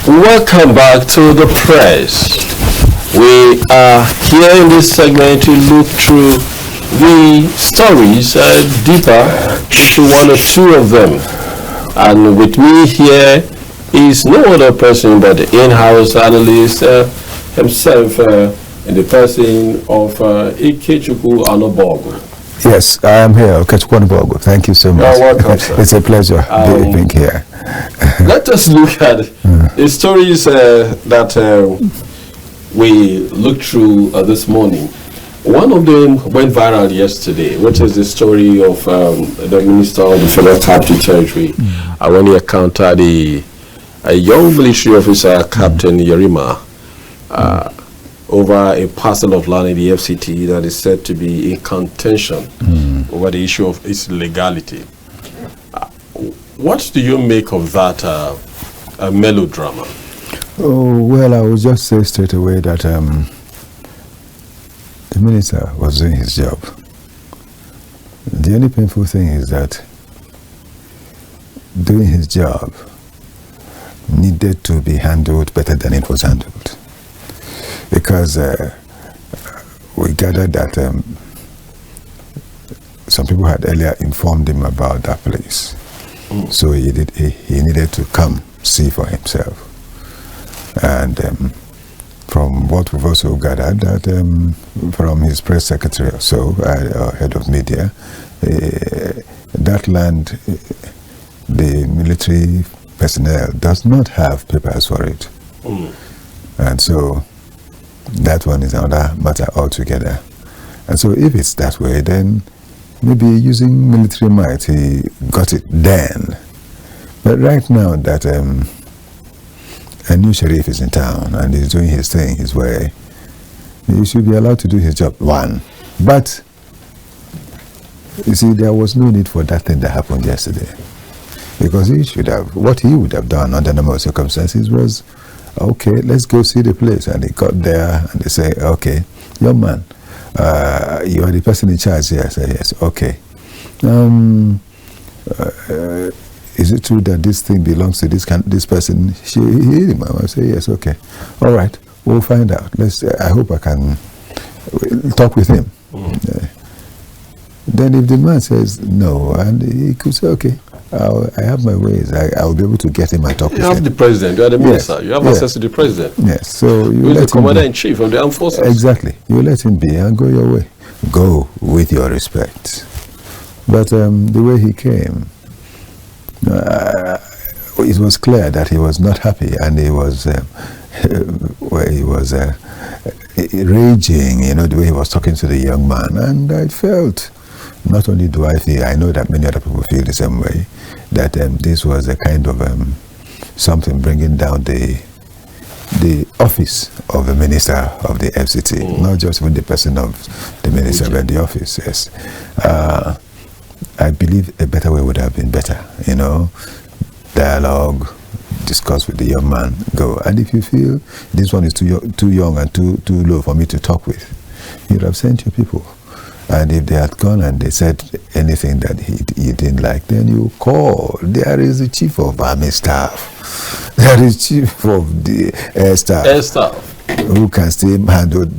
Welcome back to the press. We are here in this segment to look through the stories deeper to one or two of them. And with me here is no other person but the in-house analyst himself in the person of Ikechukwu Onubogu. Yes, I am here, Ikechukwu Onubogu. Thank you so much. You're welcome, sir. It's a pleasure being here. Let us look at the stories that we looked through this morning. One of them went viral yesterday, which is the story of the Minister of the Federal Capital Territory when he encountered a young military officer, Captain Yerima, over a parcel of land in the FCT that is said to be in contention over the issue of its legality. What do you make of that melodrama? Oh, well, I will just say straight away that the minister was doing his job. The only painful thing is that doing his job needed to be handled better than it was handled. Because we gathered that some people had earlier informed him about that place. So he needed to come see for himself. And from what we've also gathered, that from his press secretary or so, head of media, that land, the military personnel does not have papers for it. And so that one is another matter altogether. And so if it's that way, then maybe using military might, he got it then. But right now that a new sheriff is in town and he's doing his thing his way, he should be allowed to do his job, one. But, you see, there was no need for that thing that happened yesterday. Because he should have, what he would have done under normal circumstances was, okay, let's go see the place. And he got there and they say, okay, young man, you are the person in charge here. I say, yes, okay. Is it true that this thing belongs to this person? I say, yes, okay. All right, we'll find out. I hope I can talk with him. Then if the man says no, and he could say, okay, I have my ways. I'll be able to get him and talk with him. You have the president, you are the minister, yes. You have access to the president. Yes, so you let the commander-in-chief of the armed forces. Exactly. You let him be and go your way. Go with your respect. But the way he came, it was clear that he was not happy, and he was raging, the way he was talking to the young man. And I felt, not only do I feel, I know that many other people feel the same way, that this was a kind of something bringing down the office of the minister of the FCT, not just even the person of the minister, but the office, yes. I believe a better way would have been better, dialogue, discuss with the young man, go. And if you feel this one is too young and too low for me to talk with, you'd have sent your people. And if they had gone and they said anything that he didn't like, then you call. There is the chief of army staff. There is chief of the air staff. Air staff. Who can still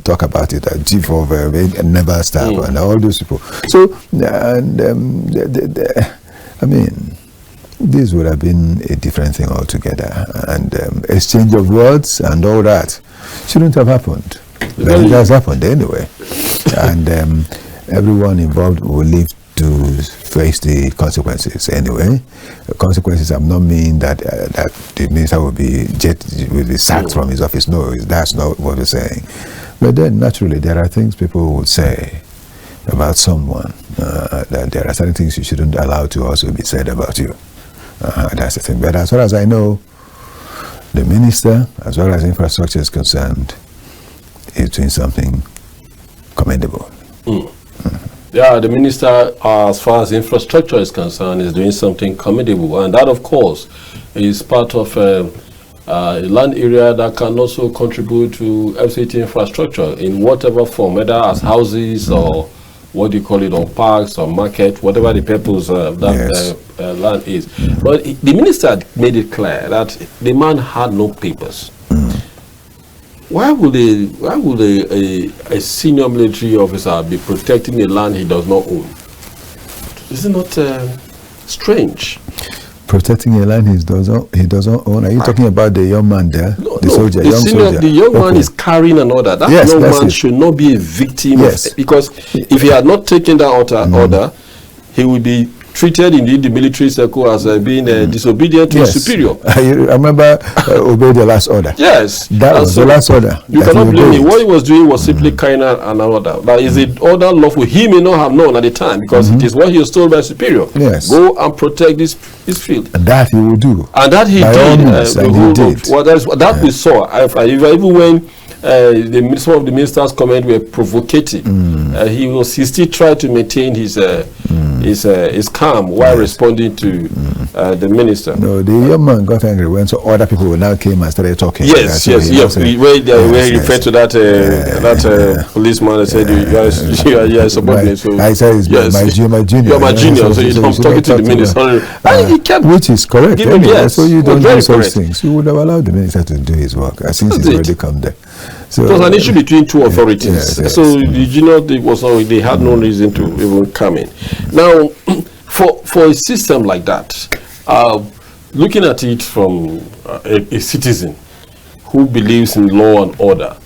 talk about it, chief of naval staff and all those people. So, I mean, this would have been a different thing altogether. And exchange of words and all that shouldn't have happened. But it has happened anyway. And everyone involved will live to face the consequences anyway. The consequences have not mean that the minister will be sacked from his office. No, that's not what we're saying. But then naturally there are things people would say about someone, that there are certain things you shouldn't allow to also be said about you. That's the thing. But as far as I know, the minister, as well as infrastructure is concerned, is doing something commendable. Yeah, the minister, as far as infrastructure is concerned, is doing something commendable. And that, of course, is part of a land area that can also contribute to FCT infrastructure in whatever form, whether as houses or what do you call it, or parks or market, whatever the purpose of that land is. But the minister made it clear that the man had no papers. Why would a senior military officer be protecting a land he does not own? Is it not strange? Protecting a land he doesn't own. Are you talking about the young man there? Soldier, the young man is carrying an order. That young man should not be a victim because if he had not taken that order, he would be treated in the military circle as being disobedient to his superior. I remember obeyed the last order. Yes. That was the last order. You cannot blame him. What he was doing was simply carrying out an order. But is the order lawful? He may not have known at the time because it is what he was told by superior. Yes. Go and protect this field. And that he will do. And that he did. That we saw. Even when some of the ministers' comments were provocative, he still tried to maintain his calm while responding to the minister. No, the young man got angry when other people now came and started talking. Yes. Where he referred to that policeman and said, you are a subordinate. So I said, my junior. You're my junior, so I'm talking to the minister. And he kept, which is correct. So you don't do such things. You would have allowed the minister to do his work since he's already come there. So, it was an issue between two authorities. So the junior, they had no reason to even come in. Now, for a system like that, looking at it from a citizen who believes in law and order,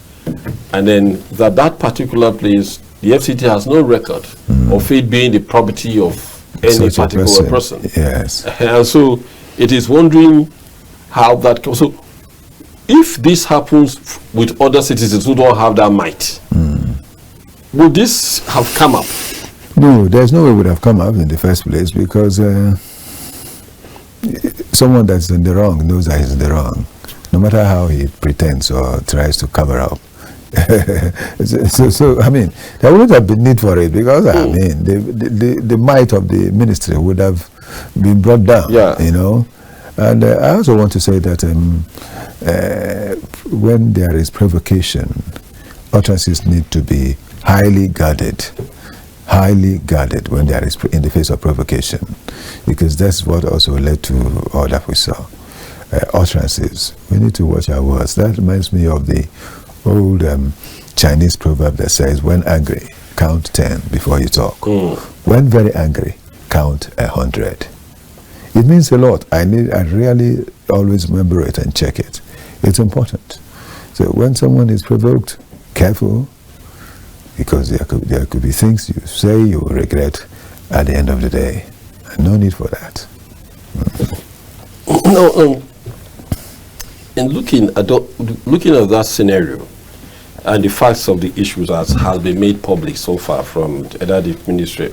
and then that particular place, the FCT has no record of it being the property of any particular person. Yes. And so it is wondering how that goes. So if this happens with other citizens who don't have that might, would this have come up? No, there's no way it would have come up in the first place because someone that's in the wrong knows that he's in the wrong, no matter how he pretends or tries to cover up. so I mean, there wouldn't have been need for it because I mean, the might of the ministry would have been brought down. You know, and I also want to say that when there is provocation, utterances need to be highly guarded when there is in the face of provocation, because that's what also led to all that we saw. Utterances, we need to watch our words. That reminds me of the old Chinese proverb that says, when angry, count 10 before you talk. When very angry, count 100. It means a lot. I really always remember it and check it. It's important. So when someone is provoked, careful, because there could be things you say you will regret at the end of the day, and no need for that. No, in looking at that scenario and the facts of the issues as has been made public so far from the ministry,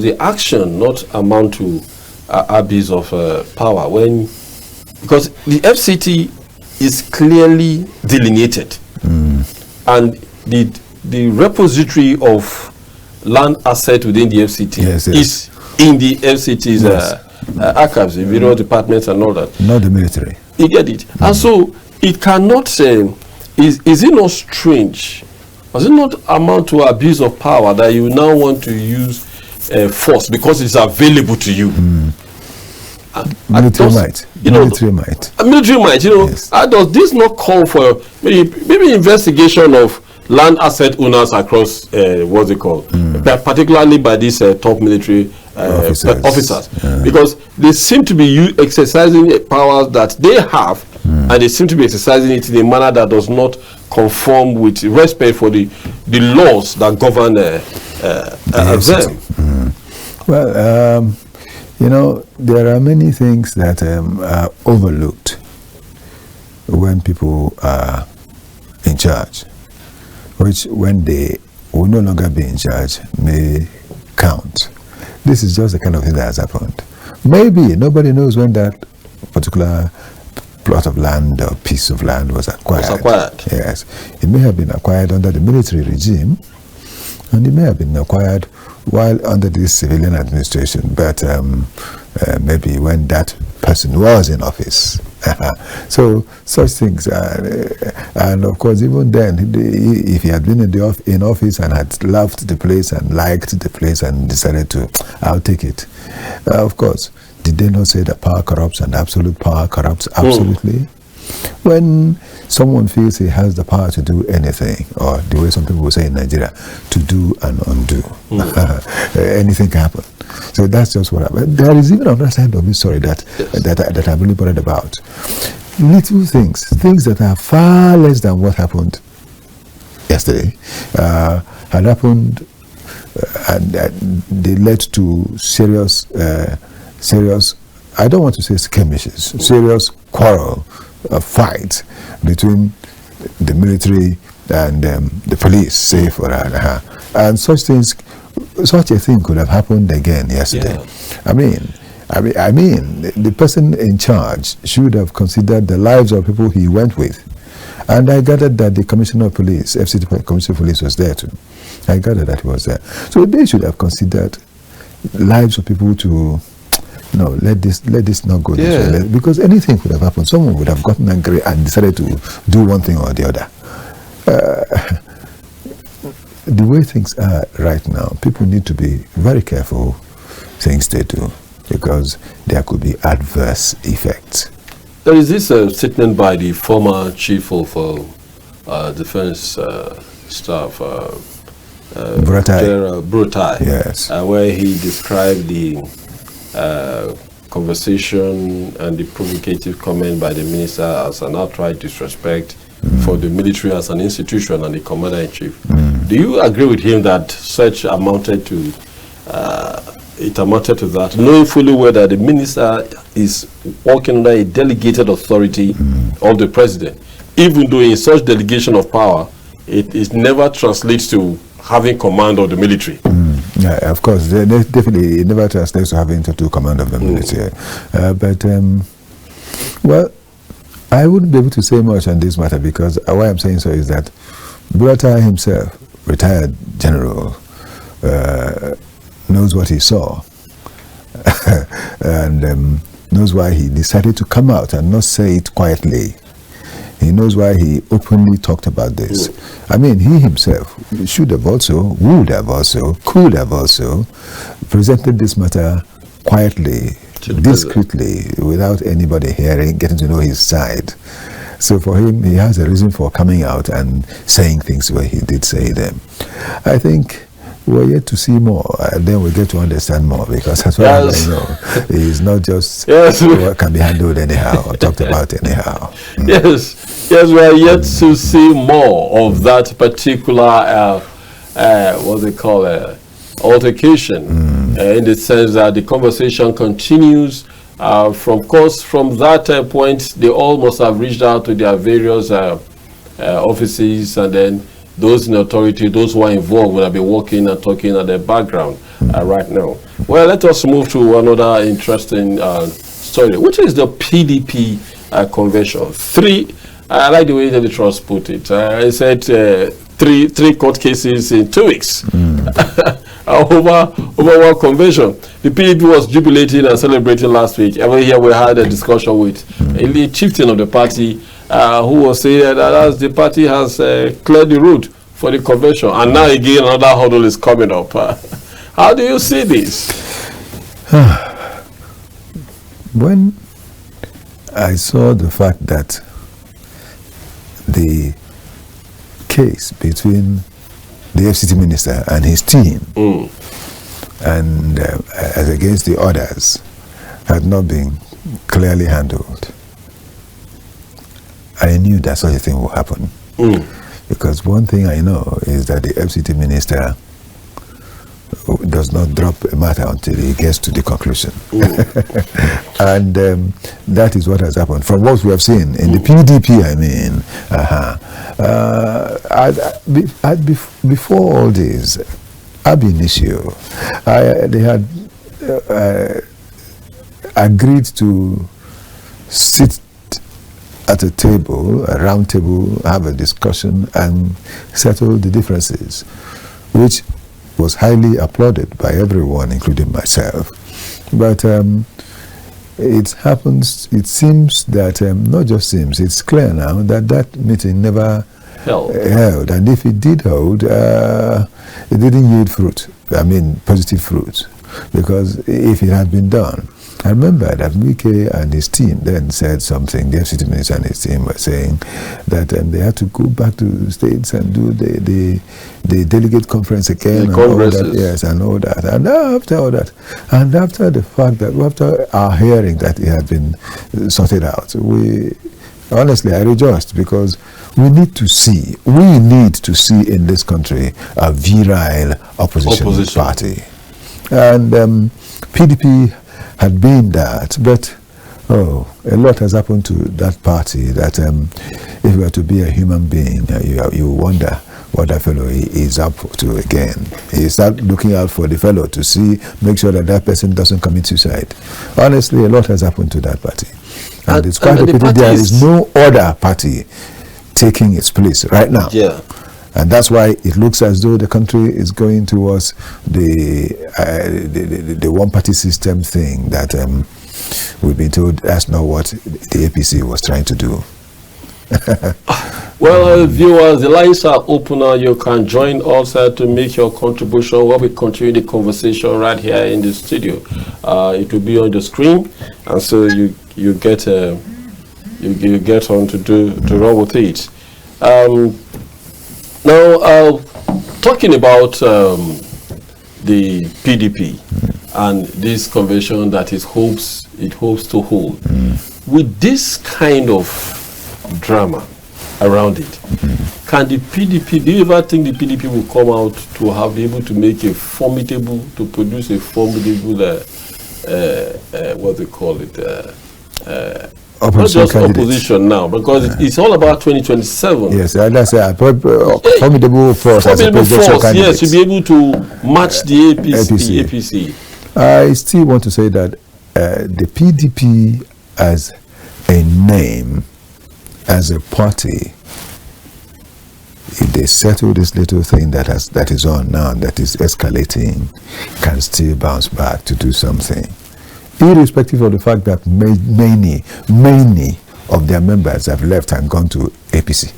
the action not amount to abuse of power because the FCT is clearly delineated, and the repository of land asset within the FCT is in the FCT's archives, in various departments and all that. Not the military. You get it, and so it cannot say. Is it not strange? Does it not amount to abuse of power that you now want to use force because it's available to you? Military might. Military might. Does this not call for maybe investigation of land asset owners across what's it called, particularly by these top military officers, because they seem to be exercising powers that they have, and they seem to be exercising it in a manner that does not conform with respect for the laws that govern them. Well, there are many things that are overlooked when people are in charge, which when they will no longer be in charge may count. This is just the kind of thing that has happened. Maybe nobody knows when that particular plot of land or piece of land was acquired. Yes, it may have been acquired under the military regime, and it may have been acquired while under this civilian administration, but maybe when that person was in office So such things, and of course, even then, if he had been in office and had loved the place and liked the place and decided to, I'll take it. Of course, did they not say that power corrupts and absolute power corrupts? Absolutely. When someone feels he has the power to do anything, or the way some people will say in Nigeria, to do and undo, anything can happen. So that's just what happened. There is even another side of this story that I'm really bothered about. Little things that are far less than what happened yesterday had happened, and they led to serious, I don't want to say skirmishes, serious quarrel, a fight between the military and the police, say for and such a thing could have happened again yesterday. Yeah. I mean, the person in charge should have considered the lives of people he went with, and I gathered that the Commissioner of Police, FCT Commissioner of Police, was there too. I gathered that he was there, so they should have considered lives of people to. No, let this not go this way, because anything could have happened. Someone would have gotten angry and decided to do one thing or the other. The way things are right now, people need to be very careful things they do, because there could be adverse effects. There is this statement by the former chief of defense staff, Brutai, yes, where he described the conversation and the provocative comment by the minister as an outright disrespect for the military as an institution and the commander-in-chief. Do you agree with him that such amounted to that, knowing fully well that the minister is working under a delegated authority of the president, even though in such delegation of power, it never translates to having command of the military? Yeah, of course, definitely it never translates to having total command of the military. Well, I wouldn't be able to say much on this matter, because why I'm saying so is that Buratai himself, retired general, knows what he saw and knows why he decided to come out and not say it quietly. He knows why he openly talked about this. I mean, he himself should have also, would have also, could have also presented this matter quietly, discreetly, without anybody hearing, getting to know his side. So for him, he has a reason for coming out and saying things where he did say them. I think we're yet to see more, and then we get to understand more, because as far as I know, it's not just what can be handled anyhow or talked about anyhow. Yes, we are yet to see more of that particular, what they call altercation, in the sense that the conversation continues. From that point, they all must have reached out to their various offices, and then those in authority, those who are involved, will be working and talking at the background right now. Well, let us move to another interesting story, which is the PDP convention. I like the way the trust put it. I said three court cases in 2 weeks over one convention. The PDP was jubilating and celebrating last week. Every year we had a discussion with a chieftain of the party, who was saying that as the party has cleared the route for the convention, and now again another hurdle is coming up. How do you see this? When I saw the fact that the case between the FCT minister and his team and as against the others had not been clearly handled, I knew that such a thing would happen. Because one thing I know is that the FCT minister does not drop a matter until he gets to the conclusion. And that is what has happened. From what we have seen in the PDP, I mean, before all this, ab initio, they had agreed to sit at a table, a round table, have a discussion and settle the differences, which was highly applauded by everyone, including myself. But it happens, it seems that, not just seems, it's clear now that that meeting never held. And if it did hold, it didn't yield fruit. I mean, positive fruit. Because if it had been done, I remember that Wike and his team then said something. The FCT minister and his team were saying that they had to go back to the states and do the delegate conference again, and all that, yes, and all that. And after all that, and after the fact that after our hearing that it had been sorted out, honestly, I rejoiced, because we need to see in this country a virile opposition party. And PDP had been that, but a lot has happened to that party that if you were to be a human being, you wonder what that fellow is up to again. You start looking out for the fellow to make sure that that person doesn't commit suicide. Honestly, a lot has happened to that party. And it's quite a pity there is no other party taking its place right now. Yeah. And that's why it looks as though the country is going towards the one-party system thing that we've been told that's not what the APC was trying to do. Well, viewers, the lines are open now. You can join us to make your contribution while we continue the conversation right here in the studio. It will be on the screen, and so you get on to run with it. Now, talking about the PDP and this convention that it hopes to hold, with this kind of drama around it, can the PDP, do you ever think the PDP will come out to be able to make produce a formidable, what they call it, not just opposition now, because it's all about 2027. Yes, that's a formidable force as a presidential candidate. Yes, to be able to match the APC. I still want to say that the PDP as a name, as a party, if they settle this little thing that is on now, that is escalating, can still bounce back to do something. Irrespective of the fact that many of their members have left and gone to APC.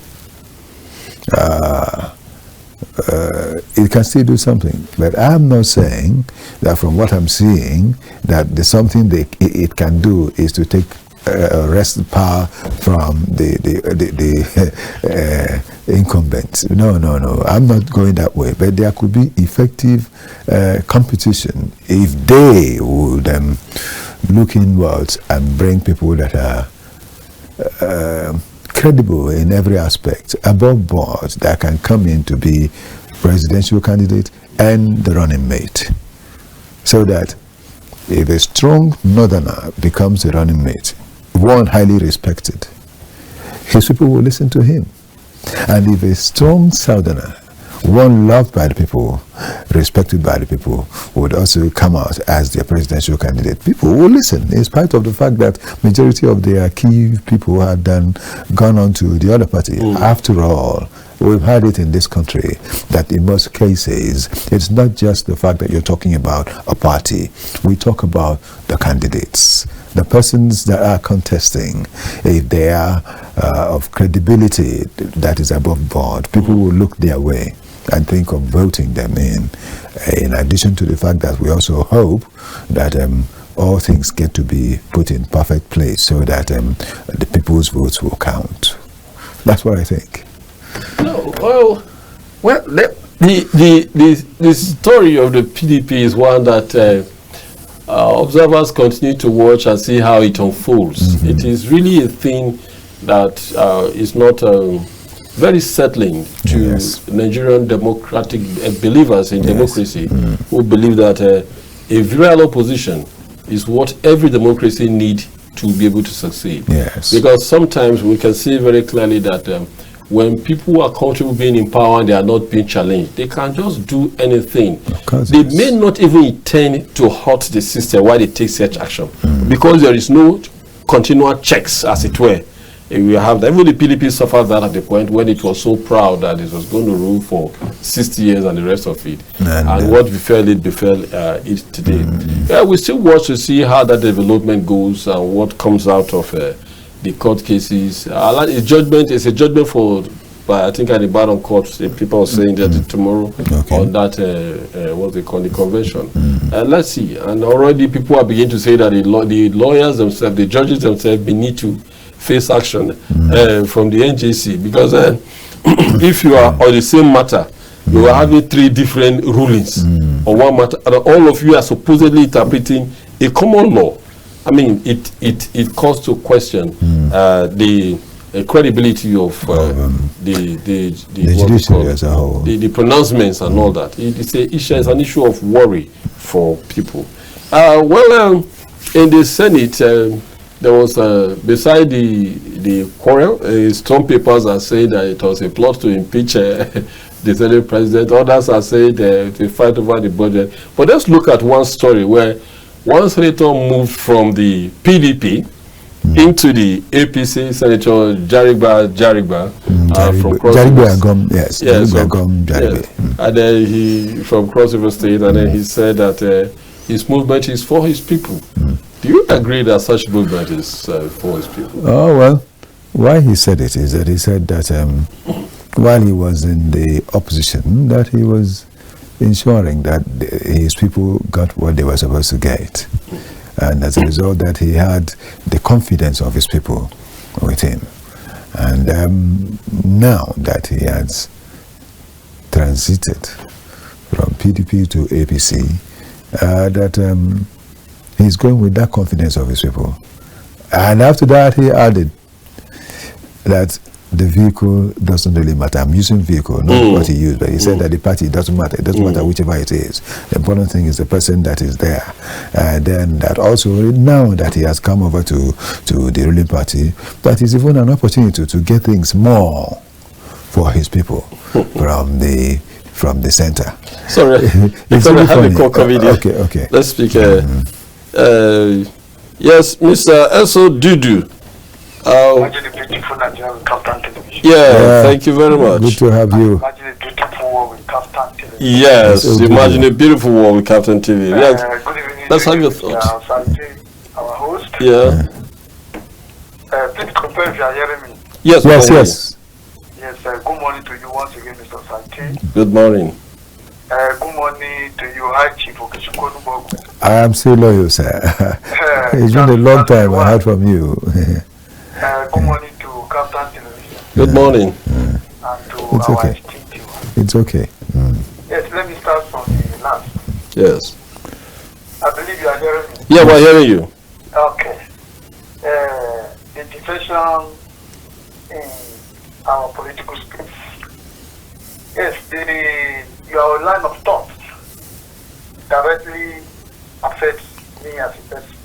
It can still do something. But I'm not saying that from what I'm seeing, that the something it can do is to take wrest power from the incumbents. No. I'm not going that way. But there could be effective competition if they would look inwards and bring people that are credible in every aspect, above board, that can come in to be presidential candidate and the running mate. So that if a strong northerner becomes a running mate, one highly respected, his people will listen to him. And if a strong southerner, one loved by the people, respected by the people, would also come out as their presidential candidate, people will listen, in spite of the fact that majority of their key people had gone on to the other party. After all, we've had it in this country that in most cases, it's not just the fact that you're talking about a party. We talk about the candidates, the persons that are contesting. If they are of credibility that is above board, people will look their way and think of voting them in addition to the fact that we also hope that all things get to be put in perfect place so that the people's votes will count. That's what I think. No, well, the story of the PDP is one that observers continue to watch and see how it unfolds. It is really a thing that is not very settling to Nigerian democratic believers in democracy, who believe that a virile opposition is what every democracy needs to be able to succeed. Because sometimes we can see very clearly that when people are comfortable being in power and they are not being challenged, they can just do anything. They may not even intend to hurt the system while they take such action, because there is no continual checks, as it were. We have that. Even the PDP suffered that at the point when it was so proud that it was going to rule for 60 years and the rest of it. And what befell it today. Yeah, we still watch to see how that development goes and what comes out of the court cases. The judgment is a judgment for, I think, at the Baron Court. People are saying that tomorrow on that, what they call the convention. Let's see. And already people are beginning to say that the lawyers themselves, the judges themselves, they need to face action from the NJC, because if you are on the same matter, you are having 3 different rulings on one matter, and all of you are supposedly interpreting a common law. I mean, it calls to question the credibility of the judiciary as a whole, the pronouncements and all that. It's an issue of worry for people. In the Senate. There was, beside the quarrel, some papers are saying that it was a plot to impeach the Senate president. Others are saying to fight over the budget. But let's look at one story where one senator moved from the PDP into the APC, Senator Jarigba from Cross River. Yes. And then he, from Cross River State, and then he said that his movement is for his people. Do you agree that such movement is for his people? Oh, well, why he said it is that he said that while he was in the opposition, that he was ensuring that his people got what they were supposed to get. And as a result, that he had the confidence of his people with him. And now that he has transited from PDP to APC, that he's going with that confidence of his people. And after that, he added that the vehicle doesn't really matter. I'm using vehicle, not what he used, but he said that the party doesn't matter. It doesn't matter whichever it is. The important thing is the person that is there. And then that also, now that he has come over to the ruling party, that is even an opportunity to get things more for his people from the center. Sorry, it's really have a call coming in. Okay. Let's speak. Yes, Mr. Eso Dudu. Thank you very much. Good to have you. Yes, imagine a beautiful war with Captain TV. Yes. Good evening. Let's have your thoughts. Our host. Yeah. Please confirm if you are hearing me. Yes. Yes. Good morning to you once again, Mr. Santi. Good morning. Good morning to you, High Chief Ikechukwu Onubogu. I am still loyal, sir. It's been a long time I heard from you. Good morning to Captain Television. Good morning. And to it's our okay. esteemed team. It's okay. Yes, let me start from the last. Yes. I believe you are hearing me. Yeah, we're hearing you. Okay. The defection in our political space. Yes, your line of thought directly affects me as a person.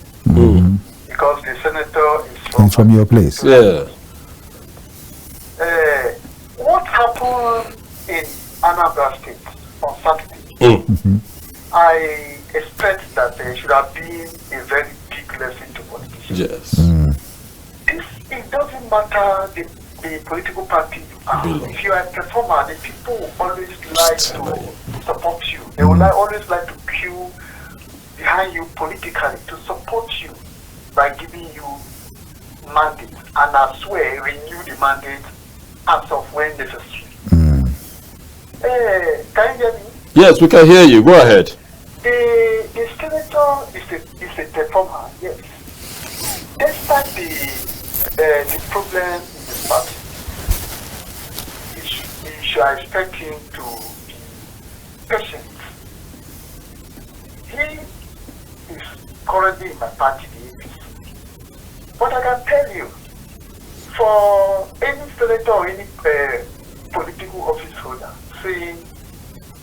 Because the senator is from your place. Yeah. What happened in Anambra State on Saturday? I expect that there should have been a very big lesson to politicians. Yes. It doesn't matter the political party you are. If you are a performer, the people always like to support you. They will always like to queue behind you politically to support you by giving you mandate, and I swear renew the mandate as of when necessary. Can you hear me? Yes, we can hear you. Go ahead. The senator is a performer, yes. Despite the problem in the party, you are expecting to be patient. He is currently in my party, the APC. But I can tell you, for any senator or any political office holder saying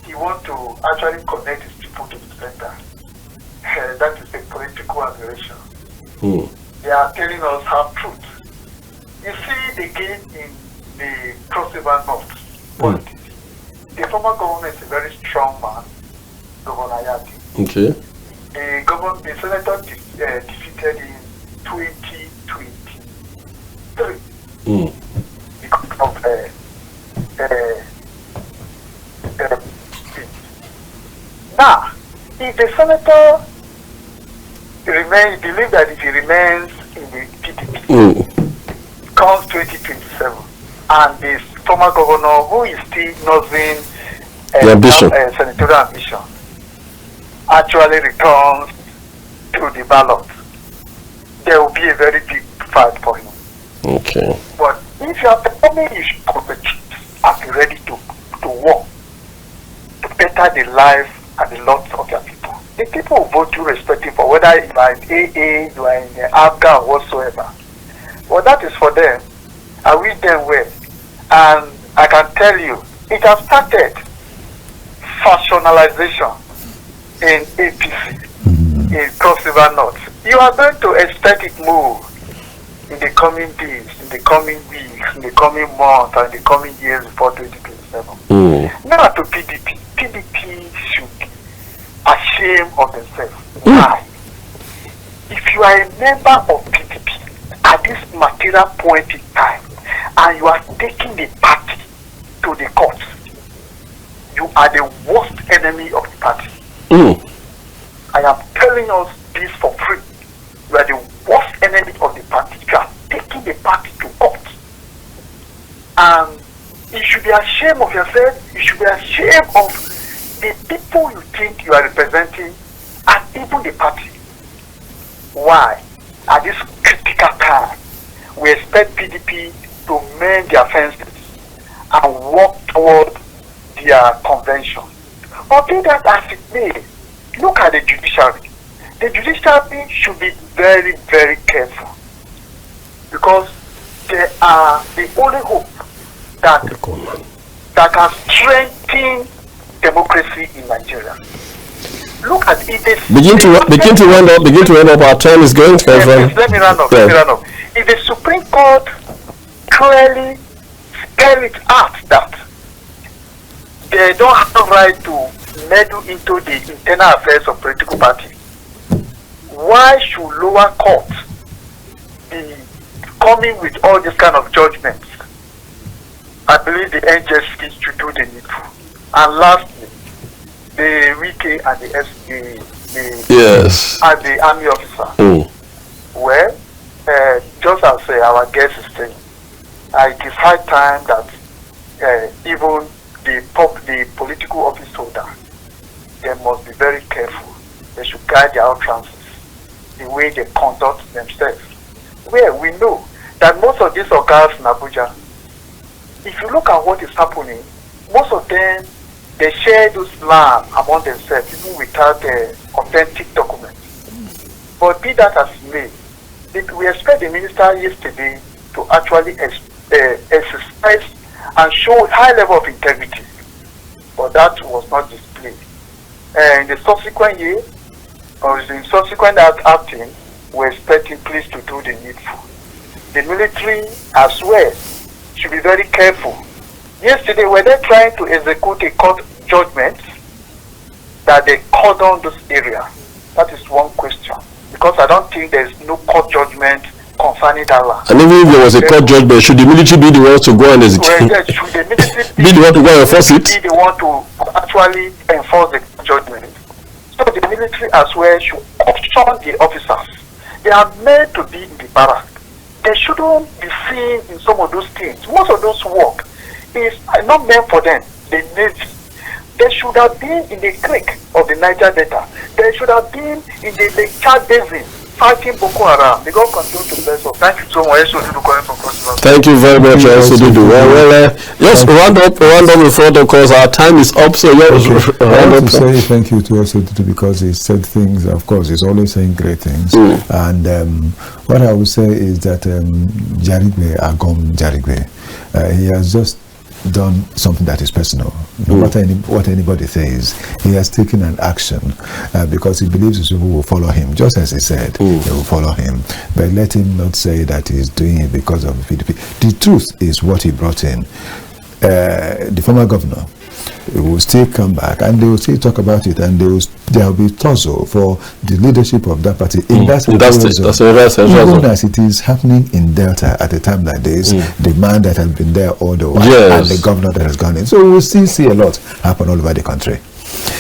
he wants to actually connect his people to the center, that is a political aberration. They are telling us half truth. You see the game in the Cross River North politics. The former government is a very strong man, Governor Ayati. Okay. The senator defeated in 2023. because of now, if the senator believe that if he remains in the PDP, comes 2027, and the former governor who is still nursing senatorial ambition actually returns to the ballot, there will be a very big fight for him. Okay. But if you are performing, you should compete and be ready to work to better the life and the lots of your people. The people will vote you irrespective of whether you are in AA, you are in the ABGA or whatsoever. Well, that is for them. I wish them well. And I can tell you, it has started factionalization in APC, in Cross River North. You are going to expect it move in the coming days, in the coming weeks, in the coming months, and in the coming years before 2027. Now to PDP. PDP should be ashamed of themselves. Why? If you are a member of PDP at this material point in time, and you are taking the party to the courts, you are the worst enemy of the party. I am telling us this for free. You are the worst enemy of the party. You are taking the party to court. And you should be ashamed of yourself. You should be ashamed of the people you think you are representing and even the party. Why? At this critical time, we expect PDP to mend their fences and walk toward their convention. But be that as it may, look at the judiciary. The judiciary should be very, very careful, because they are the only hope that can strengthen democracy in Nigeria. Look at it. Begin to run up. Our time is going. Let me run up. If the Supreme Court clearly spell it out that they don't have the right to meddle into the internal affairs of political parties, why should lower courts be coming with all this kind of judgments? I believe the NJC should do the needful. And lastly, the Wike and the the army officer. Well, just as our guest is saying, it is high time that even the political office holder, they must be very careful. They should guide their utterances, the way they conduct themselves. Where we know that most of these organs in Abuja, if you look at what is happening, most of them, they share those land among themselves, even without authentic documents. But be that as it may, we expect the minister yesterday to actually exercise and show high level of integrity. But that was not displayed. In the subsequent year, or in subsequent acting, we're expecting police to do the needful. The military as well should be very careful. Yesterday, were they trying to execute a court judgment that they cordon this area? That is one question. Because I don't think there is no court judgment concerning that land. And even if there was a court judgment, should the military be the ones to go and execute? Well, yes, should the military be the one to go and enforce it? Be the one to actually enforce the judgment. So the military as well should caution the officers. They are meant to be in the barrack. They shouldn't be seen in some of those things. Most of those work is not meant for them. The Navy. They should have been in the creek of the Niger Delta. They should have been in the Lake Chad Basin fighting Boko Haram. May God continue to bless us. Thank you so much. Thank you very much, Sodudu. Just round up before the course. Our time is up, so I want to say thank you to Sodudu because he said things. Of course, he's always saying great things. And what I would say is that Jarigwe Agom Jarigwe, he has just done something that is personal. No matter what anybody says, he has taken an action because he believes his people will follow him, just as he said they will follow him. But let him not say that he's doing it because of the PDP. The truth is what he brought in. The former governor it will still come back and they will still talk about it, and there will be tussle for the leadership of that party in that situation. Even as it is happening in Delta at a time like this, the man that has been there all the while, and the governor that has gone in. So we'll still see a lot happen all over the country.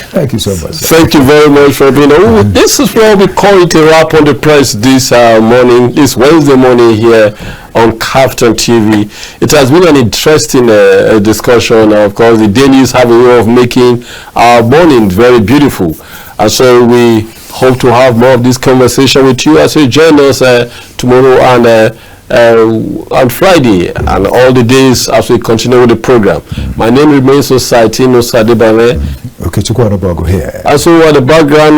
Thank you so much. Thank you very much for being on. This is what we call it a wrap on the press this morning, this Wednesday morning here on Captain TV. It has been an interesting discussion. Of course, the dailies have a way of making our morning very beautiful. And so we hope to have more of this conversation with you as you join us tomorrow and on Friday and all the days as we continue with the program. My name remains Osaretin Osadebamwen. Ikechukwu Onubogu here. And so at the background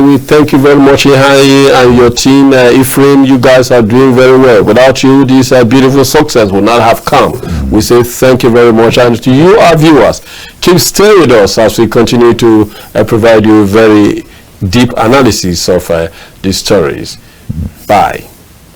we thank you very much, Ihai, and your team, Ephraim. You guys are doing very well. Without you, this beautiful success would not have come. We say thank you very much, and to you, our viewers, keep staying with us as we continue to provide you very deep analysis of these stories. Bye.